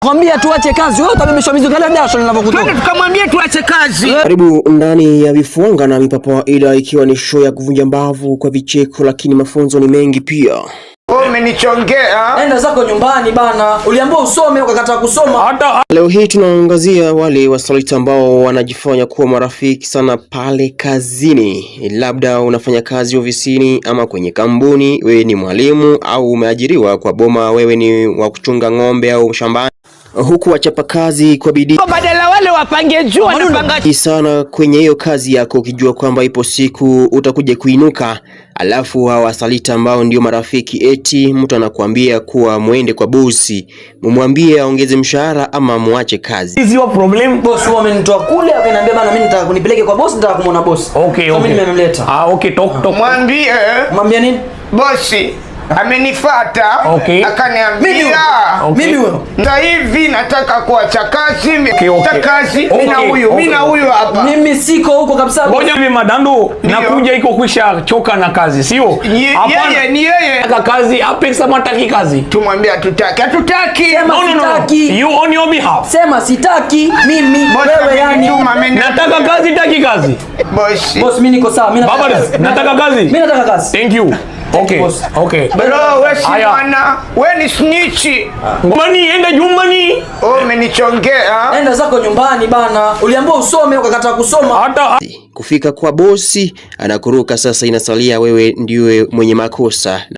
Kwambia tuache kazi, wewe utabebeshwa mizigo ile jasho linavyokutoka. Tukamwambia tuache kazi. Karibu ndani ya Vifunga na Mipapa, ila ikiwa ni show ya kuvunja mbavu kwa vicheko, lakini mafunzo ni mengi pia. Umenichongea. Nenda zako nyumbani bana. Uliambiwa usome ukakataa kusoma. Leo hii tunaangazia wale wasaliti ambao wanajifanya kuwa marafiki sana pale kazini. Labda unafanya kazi ofisini ama kwenye kampuni, wewe ni mwalimu au umeajiriwa kwa boma, wewe ni wa kuchunga ng'ombe au shambani. Huku wachapa kazi kwa bidii Badala wale wapange juu wanapanga sana kwenye hiyo kazi yako, ukijua kwamba ipo siku utakuja kuinuka. Alafu hawa wasalita ambao ndio marafiki, eti mtu anakuambia kuwa muende kwa bosi, mumwambie aongeze mshahara ama muache kazi. Hizi wa problem boss wao amenitoa kule, akaniambia bana mimi nitaka kunipeleke kwa bosi, nitaka kumuona bosi. Okay. Mimi nimemleta. Okay, talk. mwambie nini? bosi amenifuata akaniambia mimi wewe sasa hivi nataka kuacha kazi. Kazi mimi na huyu hapa. Mimi siko huko kabisa. Ngoja hivi Madando, nakuja iko kwisha choka na kazi, sio? Hapana, ni yeye. Nataka kazi, Apex ama hataki kazi? Tumwambie hatutaki. Sema sitaki. You on your behalf. Sema sitaki mimi wewe yani. Nataka kazi, taki kazi. Boss mimi niko sawa. Mimi nataka kazi. Mimi nataka kazi. Thank you. Okay. Bro, wewe si mwana, wewe ni snitch. Ngomani, enda nyumbani. Umenichongea. Nenda zako nyumbani bana. Uliambiwa usome ukakataa kusoma. Kufika kwa bosi anakuruka, sasa inasalia wewe ndiwe mwenye makosa.